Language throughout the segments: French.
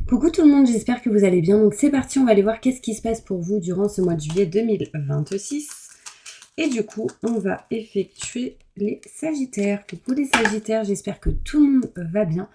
Coucou tout le monde, j'espère que vous allez bien. Donc c'est parti, on va aller voir qu'est-ce qui se passe pour vous durant ce mois de juillet 2026. Et du coup, on va effectuer les Sagittaires. Coucou les Sagittaires, j'espère que tout le monde va bien.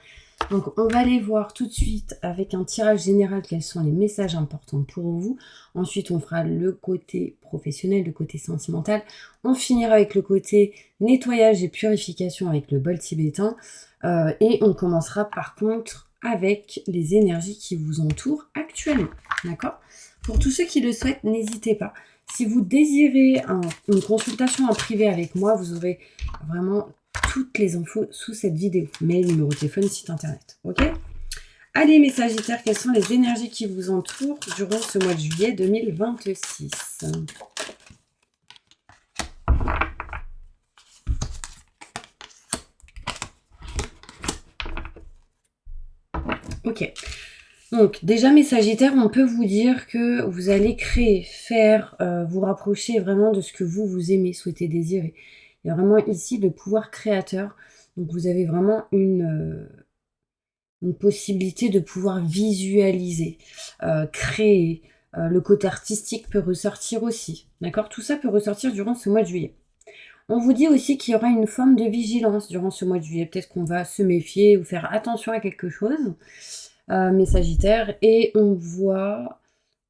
Donc on va aller voir tout de suite avec un tirage général quels sont les messages importants pour vous. Ensuite, on fera le côté professionnel, le côté sentimental. On finira avec le côté nettoyage et purification avec le bol tibétain. Et on commencera par contre avec les énergies qui vous entourent actuellement. D'accord ? Pour tous ceux qui le souhaitent, n'hésitez pas. Si vous désirez une consultation en privé avec moi, vous aurez vraiment toutes les infos sous cette vidéo. Mail, numéro de téléphone, site internet. Ok ? Allez mes Sagittaires, quelles sont les énergies qui vous entourent durant ce mois de juillet 2026 ? Ok. Donc, déjà, mes Sagittaires, on peut vous dire que vous allez créer, faire, vous rapprocher vraiment de ce que vous aimez, souhaitez, désirez. Il y a vraiment ici le pouvoir créateur. Donc, vous avez vraiment une possibilité de pouvoir visualiser, créer. Le côté artistique peut ressortir aussi. D'accord ? Tout ça peut ressortir durant ce mois de juillet. On vous dit aussi qu'il y aura une forme de vigilance durant ce mois de juillet. Peut-être qu'on va se méfier ou faire attention à quelque chose. Mes Sagittaires, et on voit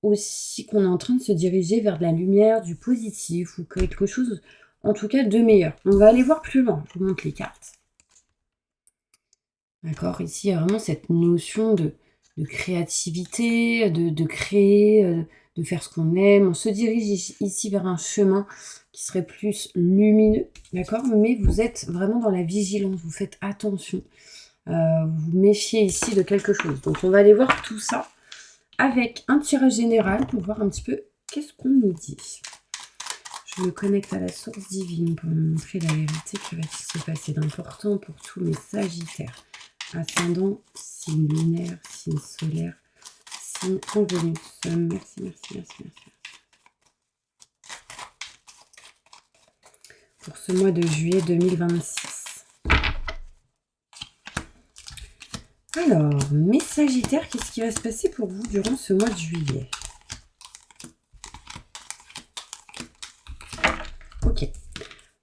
aussi qu'on est en train de se diriger vers de la lumière, du positif ou quelque chose en tout cas de meilleur. On va aller voir plus loin, je vous montre les cartes. D'accord, ici il y a vraiment cette notion de créativité, de créer, de faire ce qu'on aime. On se dirige ici vers un chemin qui serait plus lumineux, d'accord, mais vous êtes vraiment dans la vigilance, vous faites attention. Vous méfiez ici de quelque chose. Donc on va aller voir tout ça avec un tirage général pour voir un petit peu qu'est-ce qu'on nous dit. Je me connecte à la source divine pour me montrer la vérité qui va-t-il se passer d'important pour tous mes Sagittaires. Ascendant, signe lunaire, signe solaire, signe en Vénus. Merci. Pour ce mois de juillet 2026. Alors, mes Sagittaires, qu'est-ce qui va se passer pour vous durant ce mois de juillet ? Ok.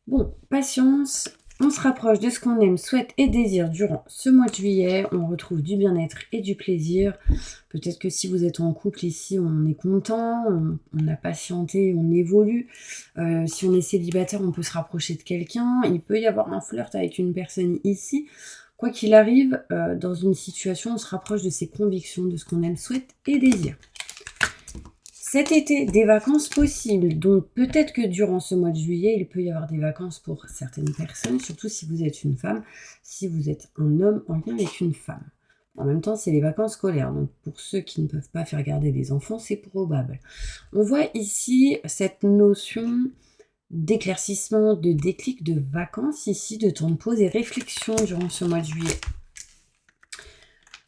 Bon, patience. On se rapproche de ce qu'on aime, souhaite et désire durant ce mois de juillet. On retrouve du bien-être et du plaisir. Peut-être que si vous êtes en couple ici, on est content, on a patienté, on évolue. Si on est célibataire, on peut se rapprocher de quelqu'un. Il peut y avoir un flirt avec une personne ici. Quoi qu'il arrive, dans une situation, on se rapproche de ses convictions, de ce qu'on aime, souhaite et désire. Cet été, des vacances possibles. Donc peut-être que durant ce mois de juillet, il peut y avoir des vacances pour certaines personnes, surtout si vous êtes une femme, si vous êtes un homme en lien avec une femme. En même temps, c'est les vacances scolaires. Donc pour ceux qui ne peuvent pas faire garder des enfants, c'est probable. On voit ici cette notion d'éclaircissement, de déclic, de vacances ici, de temps de pause et réflexion durant ce mois de juillet.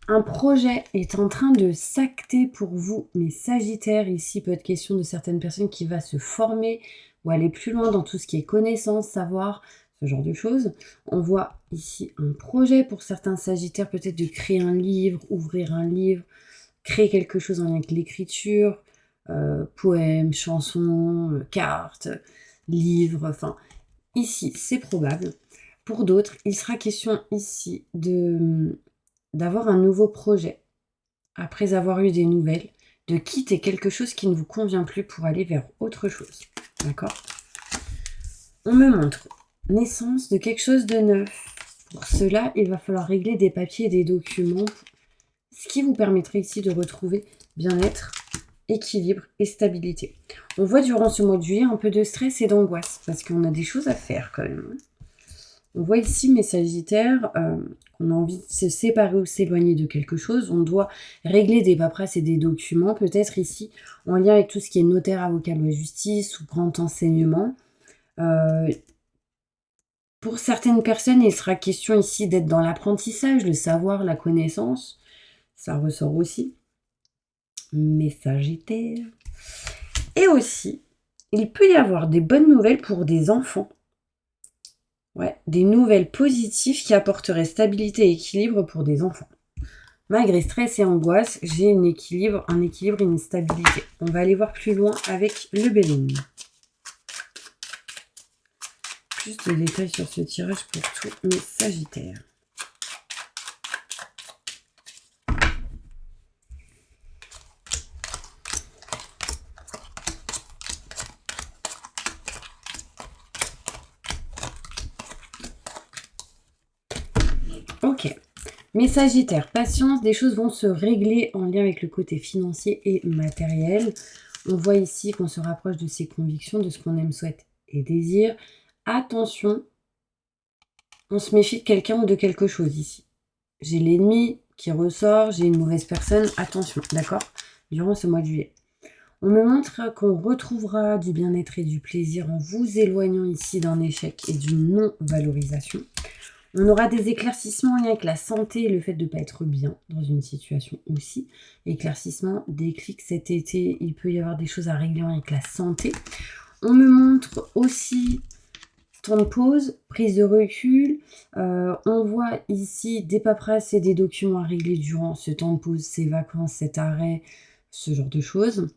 Un projet est en train de s'acter pour vous, mes Sagittaires. Ici, peut être question de certaines personnes qui va se former ou aller plus loin dans tout ce qui est connaissance, savoir, ce genre de choses. On voit ici un projet pour certains Sagittaires, peut-être de créer un livre, ouvrir un livre, créer quelque chose en lien avec l'écriture, poèmes, chansons, cartes, livres, enfin, ici, c'est probable. Pour d'autres, il sera question ici d'avoir un nouveau projet, après avoir eu des nouvelles, de quitter quelque chose qui ne vous convient plus pour aller vers autre chose. D'accord ? On me montre naissance de quelque chose de neuf. Pour cela, il va falloir régler des papiers et des documents, ce qui vous permettrait ici de retrouver bien-être, équilibre et stabilité. On voit durant ce mois de juillet un peu de stress et d'angoisse, parce qu'on a des choses à faire quand même. On voit ici, mes Sagittaires, qu'on a envie de se séparer ou s'éloigner de quelque chose. On doit régler des paperasses et des documents, peut-être ici, en lien avec tout ce qui est notaire, avocat, loi, justice ou grand enseignement. Pour certaines personnes, il sera question ici d'être dans l'apprentissage, le savoir, la connaissance. Ça ressort aussi. Mes Sagittaires. Et aussi, il peut y avoir des bonnes nouvelles pour des enfants. Ouais, des nouvelles positives qui apporteraient stabilité et équilibre pour des enfants. Malgré stress et angoisse, j'ai un équilibre et une stabilité. On va aller voir plus loin avec le Béline. Plus de détails sur ce tirage pour tous mes Sagittaires. Ok. Mes Sagittaires, patience, des choses vont se régler en lien avec le côté financier et matériel. On voit ici qu'on se rapproche de ses convictions, de ce qu'on aime, souhaite et désire. Attention, on se méfie de quelqu'un ou de quelque chose ici. J'ai l'ennemi qui ressort, j'ai une mauvaise personne, attention, d'accord? Durant ce mois de juillet. On me montre qu'on retrouvera du bien-être et du plaisir en vous éloignant ici d'un échec et d'une non-valorisation. On aura des éclaircissements en lien avec la santé et le fait de ne pas être bien dans une situation aussi. Éclaircissement, déclic cet été, il peut y avoir des choses à régler en lien avec la santé. On me montre aussi temps de pause, prise de recul. On voit ici des paperasses et des documents à régler durant ce temps de pause, ces vacances, cet arrêt, ce genre de choses.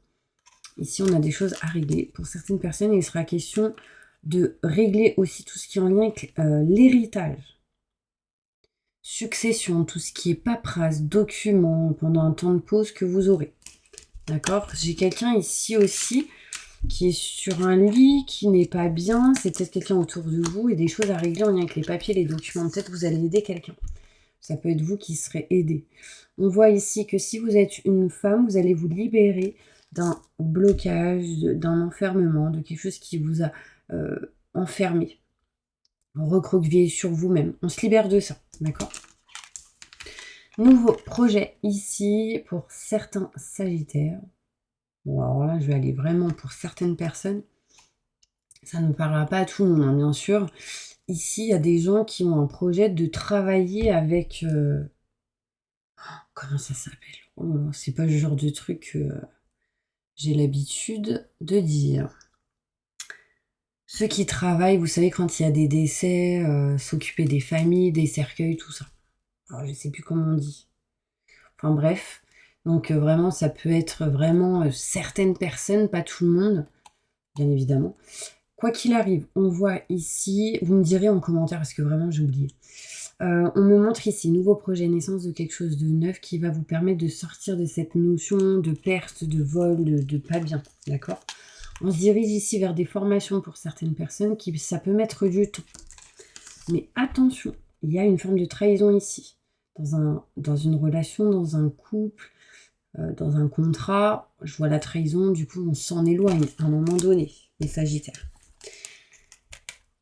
Ici, on a des choses à régler. Pour certaines personnes, il sera question de régler aussi tout ce qui est en lien avec l'héritage. Succession, tout ce qui est paperasse, documents, pendant un temps de pause que vous aurez. D'accord? J'ai quelqu'un ici aussi qui est sur un lit, qui n'est pas bien. C'est peut-être quelqu'un autour de vous et des choses à régler en lien avec les papiers, les documents. Peut-être vous allez aider quelqu'un. Ça peut être vous qui serez aidé. On voit ici que si vous êtes une femme, vous allez vous libérer d'un blocage, d'un enfermement, de quelque chose qui vous a enfermé. Recroquevillé sur vous-même. On se libère de ça, d'accord? Nouveau projet ici pour certains Sagittaires. Bon, alors là, je vais aller vraiment pour certaines personnes. Ça ne parlera pas à tout le monde, hein, bien sûr. Ici, il y a des gens qui ont un projet de travailler avec... comment ça s'appelle? Oh là là, c'est pas le genre de truc que j'ai l'habitude de dire. Ceux qui travaillent, vous savez, quand il y a des décès, s'occuper des familles, des cercueils, tout ça. Alors, je ne sais plus comment on dit. Enfin bref. Donc vraiment, ça peut être vraiment certaines personnes, pas tout le monde, bien évidemment. Quoi qu'il arrive, on voit ici, vous me direz en commentaire parce que vraiment j'ai oublié. On me montre ici nouveau projet, naissance de quelque chose de neuf qui va vous permettre de sortir de cette notion de perte, de vol, de pas bien, d'accord? On se dirige ici vers des formations pour certaines personnes qui ça peut mettre du temps. Mais attention, il y a une forme de trahison ici. Dans une relation, dans un couple, dans un contrat, je vois la trahison, du coup on s'en éloigne à un moment donné, les Sagittaires.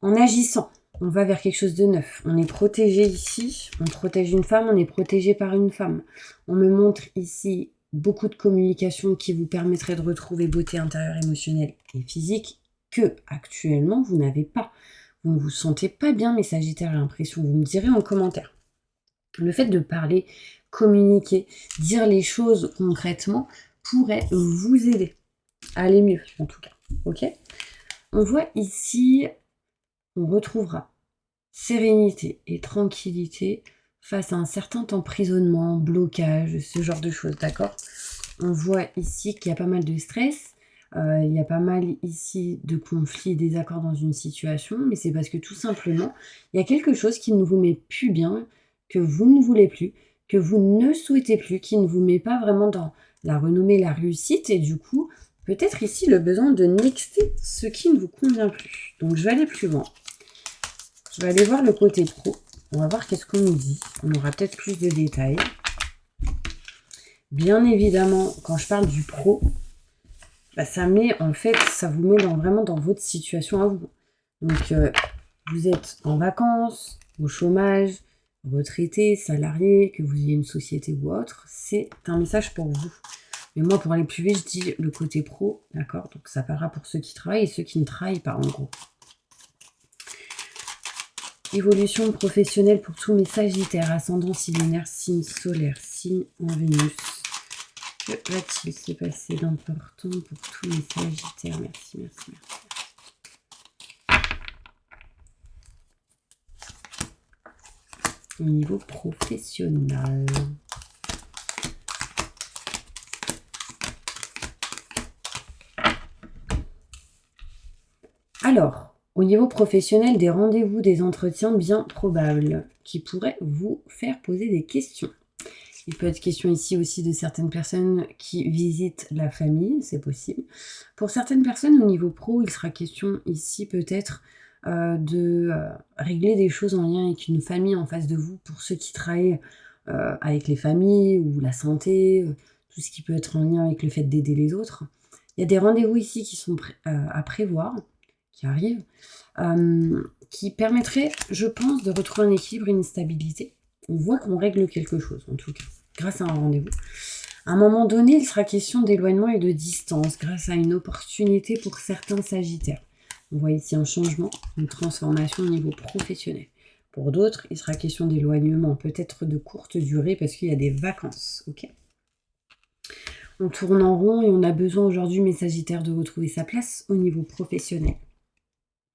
En agissant, on va vers quelque chose de neuf. On est protégé ici, on protège une femme, on est protégé par une femme. On me montre ici beaucoup de communication qui vous permettrait de retrouver beauté intérieure, émotionnelle et physique que actuellement vous n'avez pas. Vous ne vous sentez pas bien, mes Sagittaires, j'ai l'impression. Vous me direz en commentaire. Le fait de parler, communiquer, dire les choses concrètement pourrait vous aider à aller mieux, en tout cas. Ok? On voit ici, on retrouvera sérénité et tranquillité face à un certain emprisonnement, blocage, ce genre de choses, d'accord? On voit ici qu'il y a pas mal de stress, il y a pas mal ici de conflits, désaccords dans une situation, mais c'est parce que tout simplement, il y a quelque chose qui ne vous met plus bien, que vous ne voulez plus, que vous ne souhaitez plus, qui ne vous met pas vraiment dans la renommée, la réussite, et du coup, peut-être ici le besoin de nexter ce qui ne vous convient plus. Donc je vais aller plus loin. Je vais aller voir le côté pro. On va voir qu'est-ce qu'on nous dit. On aura peut-être plus de détails. Bien évidemment, quand je parle du pro, bah, ça vous met vraiment dans votre situation à vous. Donc, vous êtes en vacances, au chômage, retraité, salarié, que vous ayez une société ou autre, c'est un message pour vous. Mais moi, pour aller plus vite, je dis le côté pro, d'accord? Donc, ça parlera pour ceux qui travaillent et ceux qui ne travaillent pas, en gros. Évolution professionnelle pour tous mes Sagittaires, ascendant, signe lunaire, signe solaire, signe en Vénus. Que va-t-il se passer d'important pour tous mes Sagittaires? Merci, merci, merci. Au niveau professionnel. Alors, au niveau professionnel, des rendez-vous, des entretiens bien probables qui pourraient vous faire poser des questions. Il peut être question ici aussi de certaines personnes qui visitent la famille, c'est possible. Pour certaines personnes, au niveau pro, il sera question ici peut-être de régler des choses en lien avec une famille en face de vous, pour ceux qui travaillent avec les familles ou la santé, tout ce qui peut être en lien avec le fait d'aider les autres. Il y a des rendez-vous ici qui sont à prévoir, qui arrivent, qui permettraient, je pense, de retrouver un équilibre et une stabilité. On voit qu'on règle quelque chose, en tout cas, grâce à un rendez-vous. À un moment donné, il sera question d'éloignement et de distance, grâce à une opportunité pour certains sagittaires. On voit ici un changement, une transformation au niveau professionnel. Pour d'autres, il sera question d'éloignement, peut-être de courte durée, parce qu'il y a des vacances, ok ? On tourne en rond et on a besoin aujourd'hui, mes sagittaires, de retrouver sa place au niveau professionnel.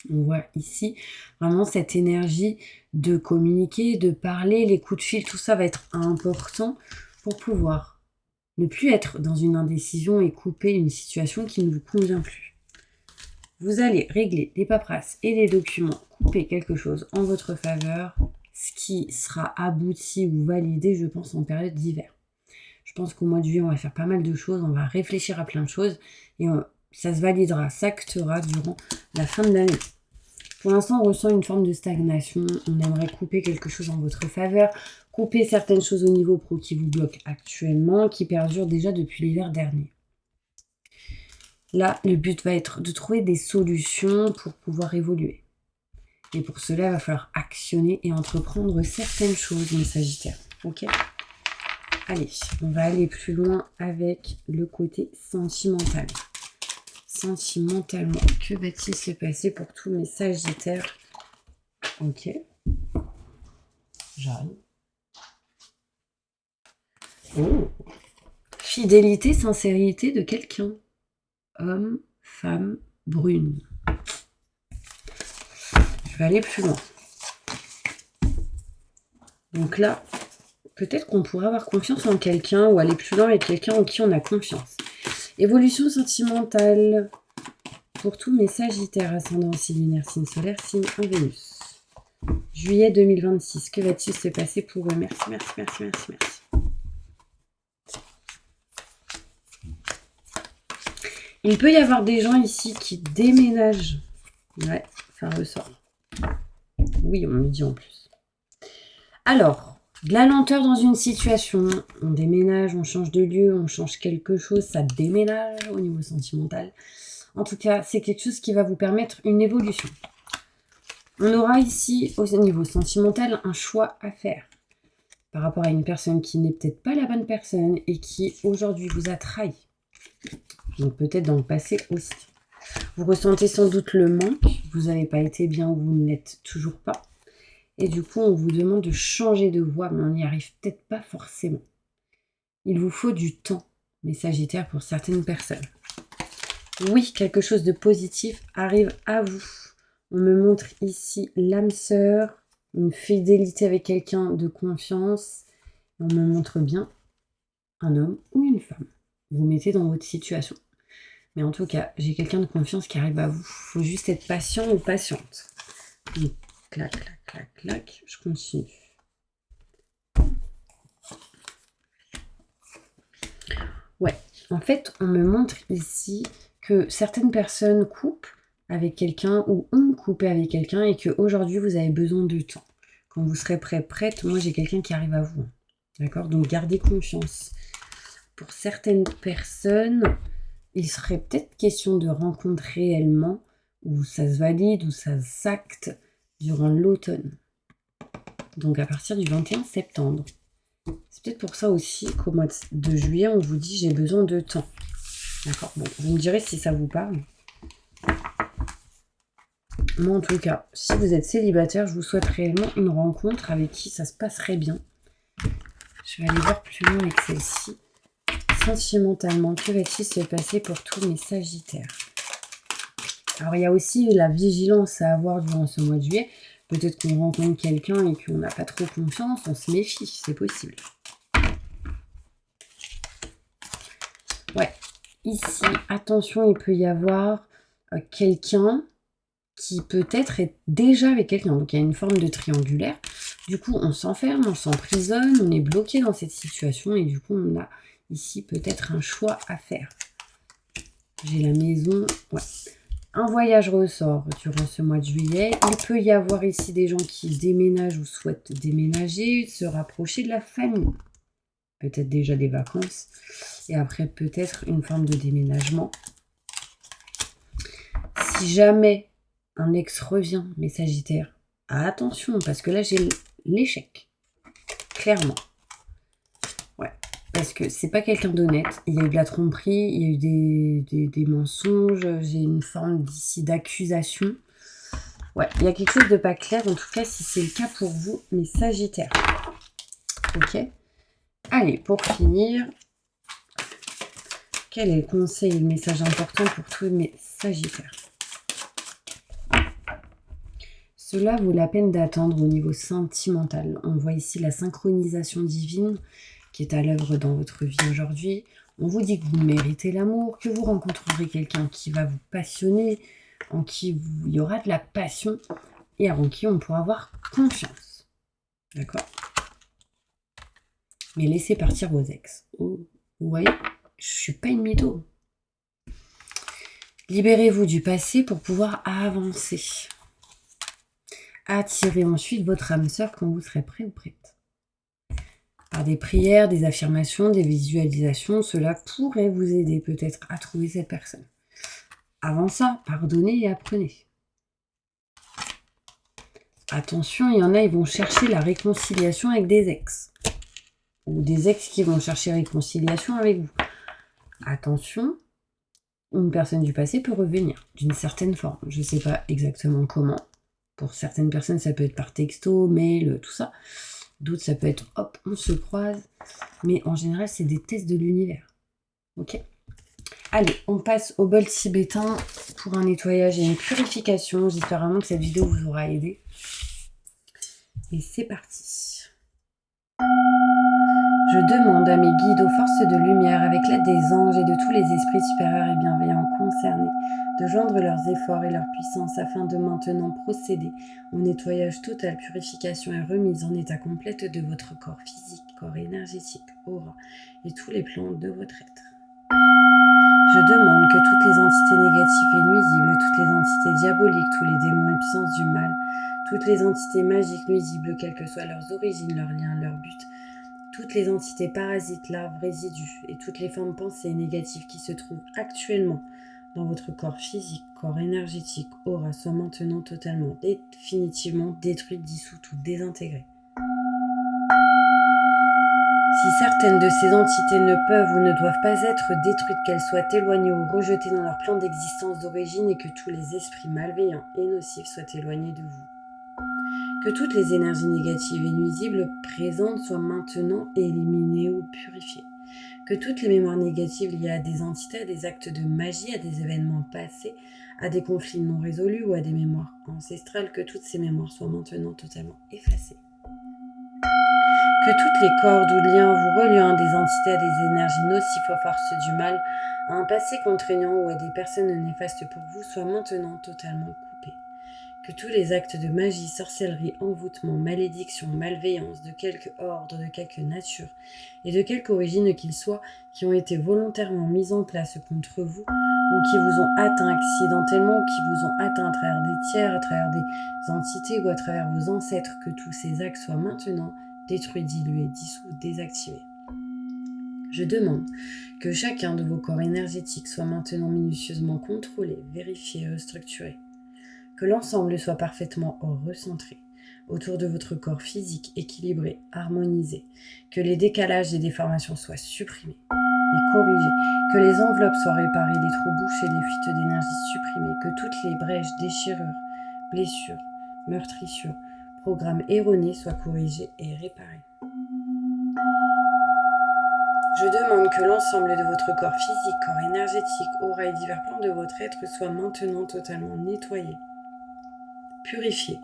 On voit ici vraiment cette énergie de communiquer, de parler, les coups de fil, tout ça va être important pour pouvoir ne plus être dans une indécision et couper une situation qui ne vous convient plus. Vous allez régler des paperasses et des documents, couper quelque chose en votre faveur, ce qui sera abouti ou validé, je pense, en période d'hiver. Je pense qu'au mois de juillet, on va faire pas mal de choses, on va réfléchir à plein de choses et ça se validera, s'actera durant la fin de l'année. Pour l'instant, on ressent une forme de stagnation. On aimerait couper quelque chose en votre faveur, couper certaines choses au niveau pro qui vous bloquent actuellement, qui perdurent déjà depuis l'hiver dernier. Là, le but va être de trouver des solutions pour pouvoir évoluer. Et pour cela, il va falloir actionner et entreprendre certaines choses, mes sagittaires. Ok ? Allez, on va aller plus loin avec le côté sentimental. Sentimentalement, que va-t-il se passer pour tous mes sagittaires? Ok. J'arrive. Oh. Fidélité, sincérité de quelqu'un. Homme, femme, brune. Je vais aller plus loin. Donc là, peut-être qu'on pourrait avoir confiance en quelqu'un ou aller plus loin avec quelqu'un en qui on a confiance. Évolution sentimentale pour tous mes sagittaires, ascendant, signe lunaire, signe solaire, signe en Vénus. Juillet 2026, que va-t-il se passer pour eux? Merci, merci, merci, merci, merci. Il peut y avoir des gens ici qui déménagent. Ouais, ça ressort. Oui, on me dit en plus. Alors, de la lenteur dans une situation, on déménage, on change de lieu, on change quelque chose, ça déménage au niveau sentimental. En tout cas, c'est quelque chose qui va vous permettre une évolution. On aura ici, au niveau sentimental, un choix à faire par rapport à une personne qui n'est peut-être pas la bonne personne et qui, aujourd'hui, vous a trahi. Donc, peut-être dans le passé aussi. Vous ressentez sans doute le manque, vous n'avez pas été bien ou vous ne l'êtes toujours pas. Et du coup, on vous demande de changer de voie, mais on n'y arrive peut-être pas forcément. Il vous faut du temps, mes sagittaires, pour certaines personnes. Oui, quelque chose de positif arrive à vous. On me montre ici l'âme sœur, une fidélité avec quelqu'un de confiance. On me montre bien un homme ou une femme. Vous mettez dans votre situation. Mais en tout cas, j'ai quelqu'un de confiance qui arrive à vous. Il faut juste être patient ou patiente. Donc, clac, clac, clac, clac. Je continue. Ouais, en fait, on me montre ici que certaines personnes coupent avec quelqu'un ou ont coupé avec quelqu'un et qu'aujourd'hui, vous avez besoin de temps. Quand vous serez prête, moi, j'ai quelqu'un qui arrive à vous. D'accord? Donc, gardez confiance. Pour certaines personnes, il serait peut-être question de rencontre réellement où ça se valide, où ça s'acte durant l'automne. Donc, à partir du 21 septembre. C'est peut-être pour ça aussi qu'au mois de juillet, on vous dit « j'ai besoin de temps ». D'accord? Bon, vous me direz si ça vous parle. Moi, en tout cas, si vous êtes célibataire, je vous souhaite réellement une rencontre avec qui ça se passerait bien. Je vais aller voir plus loin avec celle-ci. Sentimentalement, que va-t-il se passer pour tous mes sagittaires? Alors, il y a aussi la vigilance à avoir durant ce mois de juillet. Peut-être qu'on rencontre quelqu'un et qu'on n'a pas trop confiance, on se méfie, c'est possible. Ouais, ici, attention, il peut y avoir quelqu'un qui peut-être est déjà avec quelqu'un. Donc il y a une forme de triangulaire. Du coup, on s'enferme, on s'emprisonne, on est bloqué dans cette situation et du coup, on a ici peut-être un choix à faire. J'ai la maison, ouais. Un voyage ressort durant ce mois de juillet. Il peut y avoir ici des gens qui déménagent ou souhaitent déménager, se rapprocher de la famille. Peut-être déjà des vacances. Et après, peut-être une forme de déménagement. Si jamais un ex revient, mes Sagittaires, attention, parce que là, j'ai l'échec. Clairement. Ouais. Parce que c'est pas quelqu'un d'honnête. Il y a eu de la tromperie, il y a eu des mensonges. J'ai une forme d'ici d'accusation. Ouais, il y a quelque chose de pas clair. En tout cas, si c'est le cas pour vous, mes Sagittaires. Ok. Allez, pour finir, quel est le conseil et le message important pour tous mes Sagittaires? Cela vaut la peine d'attendre au niveau sentimental. On voit ici la synchronisation divine qui est à l'œuvre dans votre vie aujourd'hui. On vous dit que vous méritez l'amour, que vous rencontrerez quelqu'un qui va vous passionner, en qui il y aura de la passion et en qui on pourra avoir confiance. D'accord? Mais laissez partir vos ex. Oh, vous voyez, je suis pas une mytho. Libérez-vous du passé pour pouvoir avancer. Attirez ensuite votre âme sœur quand vous serez prêt ou prête. Par des prières, des affirmations, des visualisations, cela pourrait vous aider peut-être à trouver cette personne. Avant ça, pardonnez et apprenez. Attention, il y en a, ils vont chercher la réconciliation avec des ex. Ou des ex qui vont chercher réconciliation avec vous. Attention, une personne du passé peut revenir d'une certaine forme. Je ne sais pas exactement comment. Pour certaines personnes, ça peut être par texto, mail, tout ça. D'autres, ça peut être hop, on se croise. Mais en général, c'est des tests de l'univers. Ok ? Allez, on passe au bol tibétain pour un nettoyage et une purification. J'espère vraiment que cette vidéo vous aura aidé. Et c'est parti. Je demande à mes guides aux forces de lumière, avec l'aide des anges et de tous les esprits supérieurs et bienveillants concernés, de joindre leurs efforts et leur puissance afin de maintenant procéder au nettoyage total, purification et remise en état complète de votre corps physique, corps énergétique, aura et tous les plans de votre être. Je demande que toutes les entités négatives et nuisibles, toutes les entités diaboliques, tous les démons et puissances du mal, toutes les entités magiques nuisibles, quelles que soient leurs origines, leurs liens, leurs buts, toutes les entités parasites, larves, résidus et toutes les formes pensées négatives qui se trouvent actuellement dans votre corps physique, corps énergétique, aura, soient maintenant totalement, définitivement détruites, dissoutes ou désintégrées. Si certaines de ces entités ne peuvent ou ne doivent pas être détruites, qu'elles soient éloignées ou rejetées dans leur plan d'existence d'origine et que tous les esprits malveillants et nocifs soient éloignés de vous. Que toutes les énergies négatives et nuisibles présentes soient maintenant éliminées ou purifiées. Que toutes les mémoires négatives liées à des entités, à des actes de magie, à des événements passés, à des conflits non résolus ou à des mémoires ancestrales, que toutes ces mémoires soient maintenant totalement effacées. Que toutes les cordes ou liens vous reliant à des entités, à des énergies nocives aux forces du mal, à un passé contraignant ou à des personnes néfastes pour vous soient maintenant totalement coupés. Que tous les actes de magie, sorcellerie, envoûtement, malédiction, malveillance, de quelque ordre, de quelque nature, et de quelque origine qu'ils soient, qui ont été volontairement mis en place contre vous, ou qui vous ont atteint accidentellement, ou qui vous ont atteint à travers des tiers, à travers des entités, ou à travers vos ancêtres, que tous ces actes soient maintenant détruits, dilués, dissous, désactivés. Je demande que chacun de vos corps énergétiques soit maintenant minutieusement contrôlé, vérifié et restructuré. Que l'ensemble soit parfaitement recentré autour de votre corps physique, équilibré, harmonisé. Que les décalages et déformations soient supprimés et corrigés. Que les enveloppes soient réparées, les trous bouchés, les fuites d'énergie supprimées. Que toutes les brèches, déchirures, blessures, meurtrissures, programmes erronés soient corrigés et réparés. Je demande que l'ensemble de votre corps physique, corps énergétique, aura et divers plans de votre être soient maintenant totalement nettoyés, purifiés,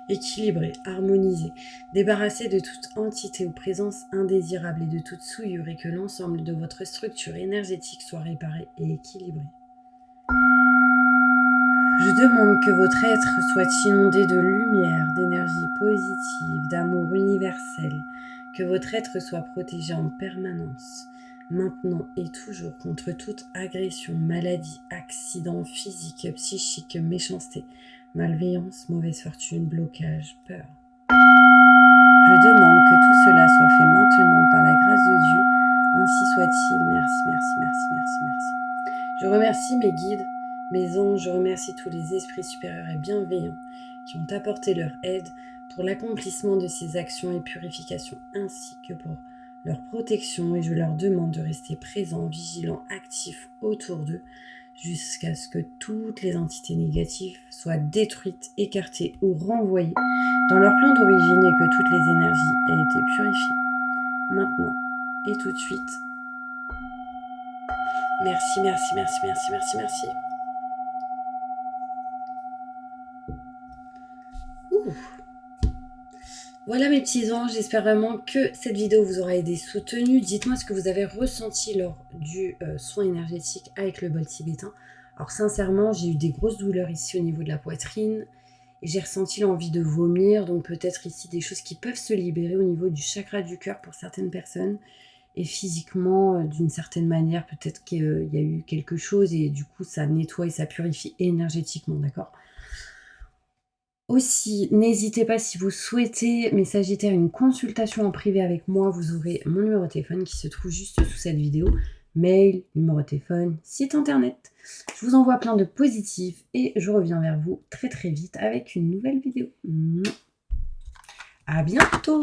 équilibrés, harmonisés, débarrassés de toute entité ou présence indésirable et de toute souillure, et que l'ensemble de votre structure énergétique soit réparé et équilibré. Je demande que votre être soit inondé de lumière, d'énergie positive, d'amour universel, que votre être soit protégé en permanence, maintenant et toujours contre toute agression, maladie, accident physique, psychique, méchanceté, malveillance, mauvaise fortune, blocage, peur. Je demande que tout cela soit fait maintenant par la grâce de Dieu. Ainsi soit-il. Merci, merci, merci, merci, merci. Je remercie mes guides, mes anges, je remercie tous les esprits supérieurs et bienveillants qui ont apporté leur aide pour l'accomplissement de ces actions et purifications, ainsi que pour leur protection, et je leur demande de rester présents, vigilants, actifs autour d'eux, jusqu'à ce que toutes les entités négatives soient détruites, écartées ou renvoyées dans leur plan d'origine et que toutes les énergies aient été purifiées. Maintenant et tout de suite. Merci, merci, merci, merci, merci, merci. Ouh. Voilà mes petits anges, j'espère vraiment que cette vidéo vous aura aidé, soutenu. Dites-moi ce que vous avez ressenti lors du soin énergétique avec le bol tibétain. Alors sincèrement, j'ai eu des grosses douleurs ici au niveau de la poitrine et j'ai ressenti l'envie de vomir, donc peut-être ici des choses qui peuvent se libérer au niveau du chakra du cœur pour certaines personnes. Et physiquement, d'une certaine manière, peut-être qu'il y a eu quelque chose et du coup ça nettoie et ça purifie énergétiquement, d'accord ? Aussi, n'hésitez pas, si vous souhaitez, mes Sagittaires, une consultation en privé avec moi, vous aurez mon numéro de téléphone qui se trouve juste sous cette vidéo. Mail, numéro de téléphone, site internet. Je vous envoie plein de positifs et je reviens vers vous très très vite avec une nouvelle vidéo. À bientôt!